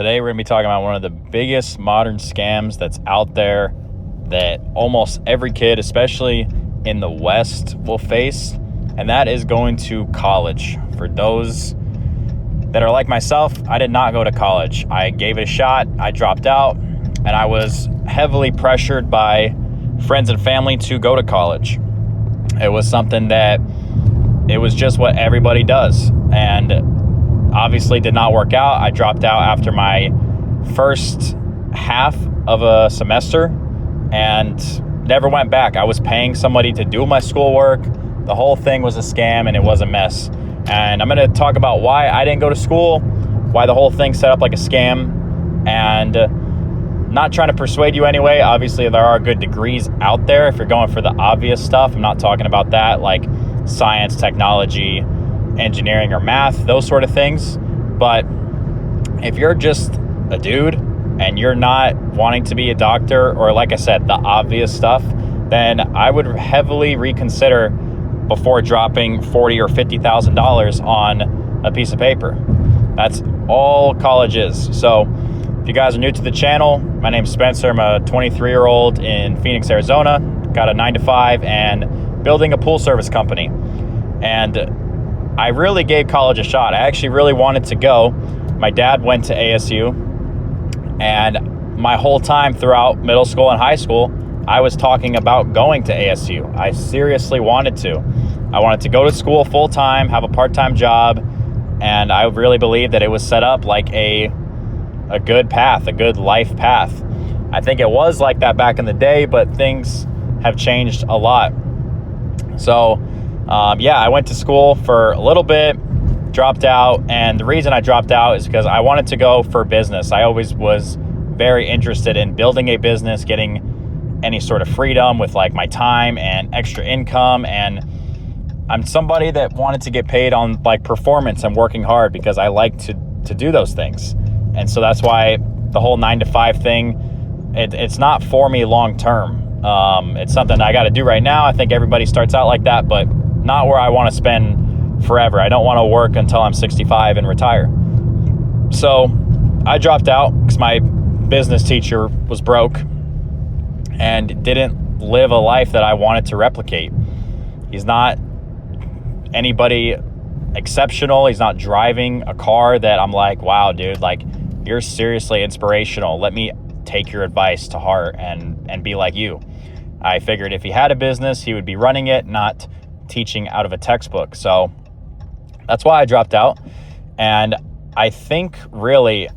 Today we're going to be talking about one of the biggest modern scams that's out there that almost every kid, especially in the West, will face, and that is going to college. For those that are like myself, I did not go to college. I gave it a shot, I dropped out, and I was heavily pressured by friends and family to go to college. It was something that it was just what everybody does, and obviously did not work out. I dropped out after my first half of a semester and never went back. I was paying somebody to do my schoolwork. The whole thing was a scam and it was a mess. And I'm going to talk about why I didn't go to school, why the whole thing set up like a scam, and not trying to persuade you anyway. Obviously, there are good degrees out there if you're going for the obvious stuff. I'm not talking about that, like science, technology, engineering, or math, those sort of things. But if you're just a dude and you're not wanting to be a doctor, or like I said, the obvious stuff, then I would heavily reconsider before dropping $40,000 or $50,000 on a piece of paper. That's all college is. So if you guys are new to the channel, my name's Spencer. I'm a 23-year-old in Phoenix, Arizona. Got a 9-to-5 and building a pool service company. And I really gave college a shot. I actually really wanted to go. My dad went to ASU, and my whole time throughout middle school and high school, I was talking about going to ASU. I seriously wanted to. I wanted to go to school full time, have a part-time job, and I really believed that it was set up like a good path, a good life path. I think it was like that back in the day, but things have changed a lot. So I went to school for a little bit, dropped out, and the reason I dropped out is because I wanted to go for business. I always was very interested in building a business, getting any sort of freedom with like my time and extra income, and I'm somebody that wanted to get paid on like performance and working hard because I like to do those things. And so that's why the whole 9-to-5 thing, it's not for me long term. It's something I got to do right now. I think everybody starts out like that, but not where I want to spend forever. I don't want to work until I'm 65 and retire. So I dropped out because my business teacher was broke and didn't live a life that I wanted to replicate. He's not anybody exceptional. He's not driving a car that I'm like, wow, dude, like you're seriously inspirational. Let me take your advice to heart and be like you. I figured if he had a business, he would be running it, not teaching out of a textbook. So that's why I dropped out. And I think really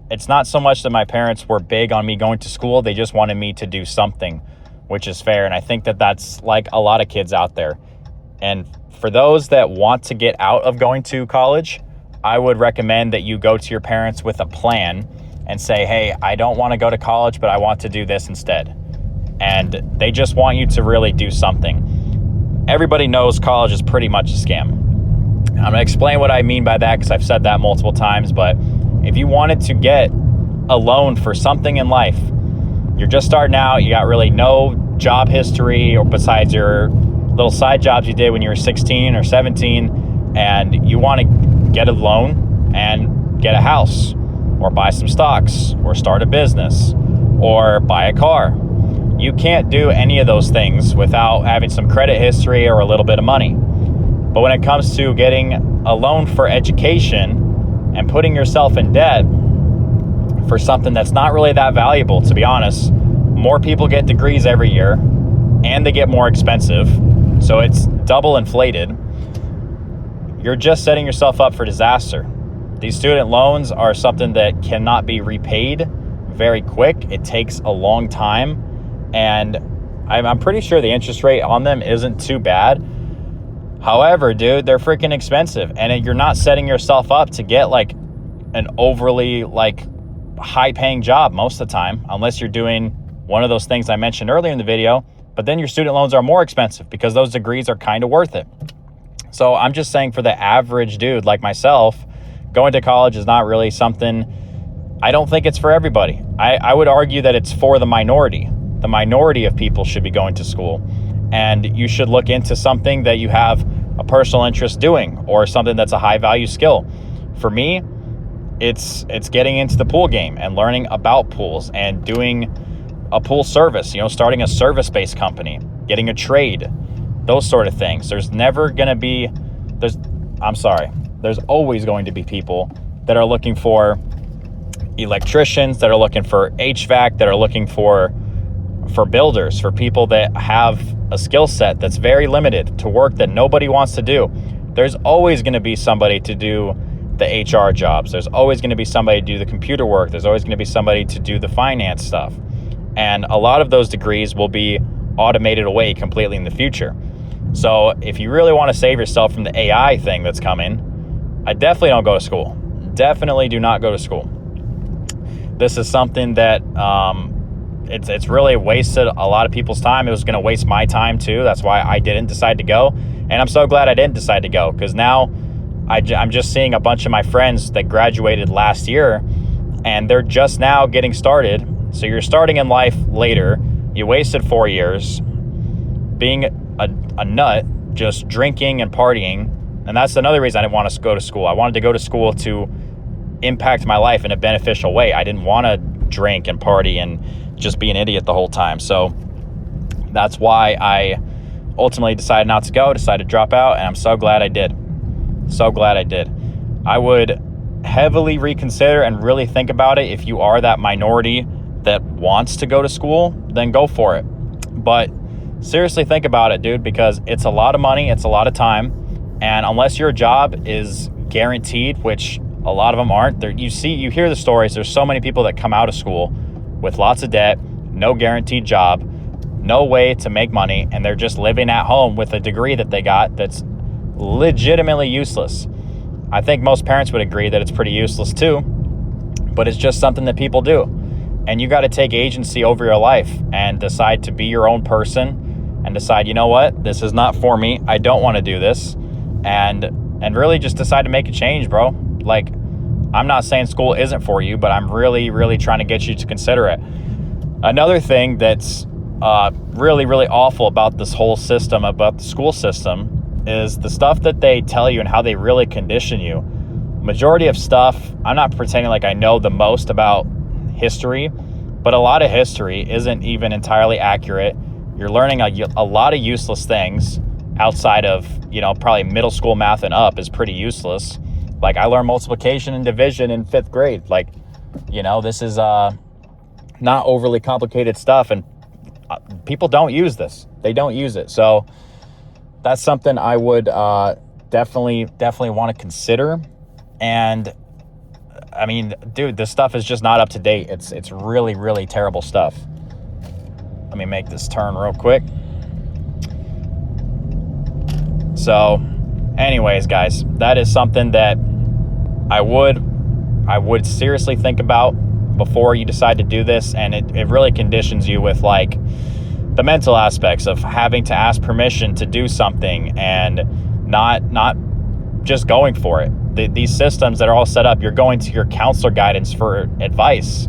it's not so much that my parents were big on me going to school. They just wanted me to do something, which is fair. And I think that that's like a lot of kids out there. And for those that want to get out of going to college, I would recommend that you go to your parents with a plan and say, hey, I don't want to go to college, but I want to do this instead. And they just want you to really do something. Everybody knows college is pretty much a scam. I'm going to explain what I mean by that because I've said that multiple times, but if you wanted to get a loan for something in life, you're just starting out, you got really no job history or besides your little side jobs you did when you were 16 or 17, and you want to get a loan and get a house or buy some stocks or start a business or buy a car. You can't do any of those things without having some credit history or a little bit of money. But when it comes to getting a loan for education and putting yourself in debt for something that's not really that valuable, to be honest, more people get degrees every year and they get more expensive. So it's double inflated. You're just setting yourself up for disaster. These student loans are something that cannot be repaid very quick. It takes a long time. And I'm pretty sure the interest rate on them isn't too bad. However, dude, they're freaking expensive. And you're not setting yourself up to get like an overly like high paying job most of the time, unless you're doing one of those things I mentioned earlier in the video. But then your student loans are more expensive because those degrees are kind of worth it. So I'm just saying for the average dude like myself, going to college is not really something, I don't think it's for everybody. I would argue that it's for the minority. The minority of people should be going to school, and you should look into something that you have a personal interest doing or something that's a high value skill. For me, it's getting into the pool game and learning about pools and doing a pool service, starting a service-based company, getting a trade, those sort of things. There's always going to be people that are looking for electricians, that are looking for HVAC, that are looking for builders, for people that have a skill set that's very limited to work that nobody wants to do. There's always going to be somebody to do the HR jobs. There's always going to be somebody to do the computer work. There's always going to be somebody to do the finance stuff. And a lot of those degrees will be automated away completely in the future. So if you really want to save yourself from the AI thing that's coming, I definitely don't go to school. Definitely do not go to school. This is something that it's really wasted a lot of people's time. It was going to waste my time too. That's why I didn't decide to go. And I'm so glad I didn't decide to go, because now I'm just seeing a bunch of my friends that graduated last year and they're just now getting started. So you're starting in life later. You wasted 4 years being a nut, just drinking and partying. And that's another reason I didn't want to go to school. I wanted to go to school to impact my life in a beneficial way. I didn't want to drink and party and just be an idiot the whole time. So that's why I ultimately decided not to go, decided to drop out, and I'm so glad I did. So glad I did. I would heavily reconsider and really think about it. If you are that minority that wants to go to school, then go for it. But seriously think about it, dude, because it's a lot of money, it's a lot of time, and unless your job is guaranteed, which a lot of them aren't, you hear the stories. There's so many people that come out of school with lots of debt, no guaranteed job, no way to make money, and they're just living at home with a degree that they got that's legitimately useless. I think most parents would agree that it's pretty useless too, but it's just something that people do. And you got to take agency over your life and decide to be your own person and decide, you know what, this is not for me. I don't want to do this. And really just decide to make a change, bro. Like, I'm not saying school isn't for you, but I'm really, really trying to get you to consider it. Another thing that's really, really awful about this whole system, about the school system, is the stuff that they tell you and how they really condition you. Majority of stuff, I'm not pretending like I know the most about history, but a lot of history isn't even entirely accurate. You're learning a lot of useless things outside of, probably middle school math and up is pretty useless. Like, I learned multiplication and division in 5th grade. Like, this is not overly complicated stuff, and people don't use this. They don't use it. So that's something I would definitely want to consider. And I mean, dude, this stuff is just not up to date. It's really, really terrible stuff. Let me make this turn real quick. So anyways, guys, that is something that I would seriously think about before you decide to do this. And it really conditions you with like the mental aspects of having to ask permission to do something and not just going for it. These systems that are all set up, you're going to your counselor guidance for advice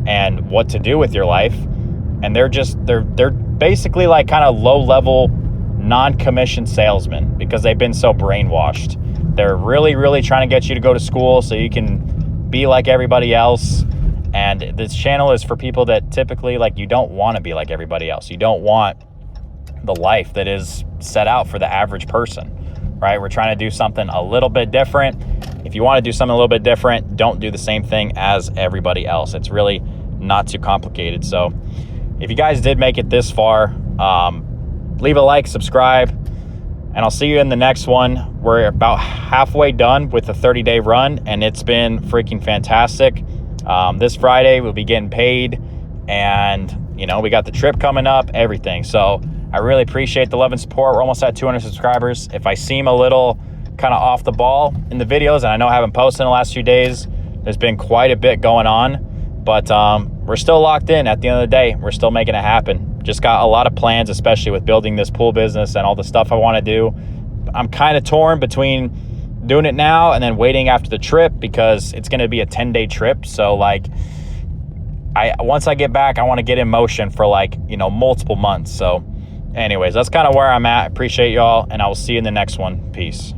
and what to do with your life. And they're basically like kind of low-level non-commissioned salesmen because they've been so brainwashed. They're really, really trying to get you to go to school so you can be like everybody else. And this channel is for people that typically, like, you don't want to be like everybody else. You don't want the life that is set out for the average person, right? We're trying to do something a little bit different. If you want to do something a little bit different, don't do the same thing as everybody else. It's really not too complicated. So if you guys did make it this far, leave a like, subscribe, and I'll see you in the next one. We're about halfway done with the 30-day run, and it's been freaking fantastic. This Friday we'll be getting paid, and we got the trip coming up, everything. So I really appreciate the love and support. We're almost at 200 subscribers. If I seem a little kind of off the ball in the videos, and I know I haven't posted in the last few days, there's been quite a bit going on, but we're still locked in. At the end of the day, we're still making it happen. Just got a lot of plans, especially with building this pool business and all the stuff I want to do. I'm kind of torn between doing it now and then waiting after the trip, because it's going to be a 10-day trip. So like, once I get back, I want to get in motion for like, multiple months. So anyways, that's kind of where I'm at. Appreciate y'all, and I will see you in the next one. Peace.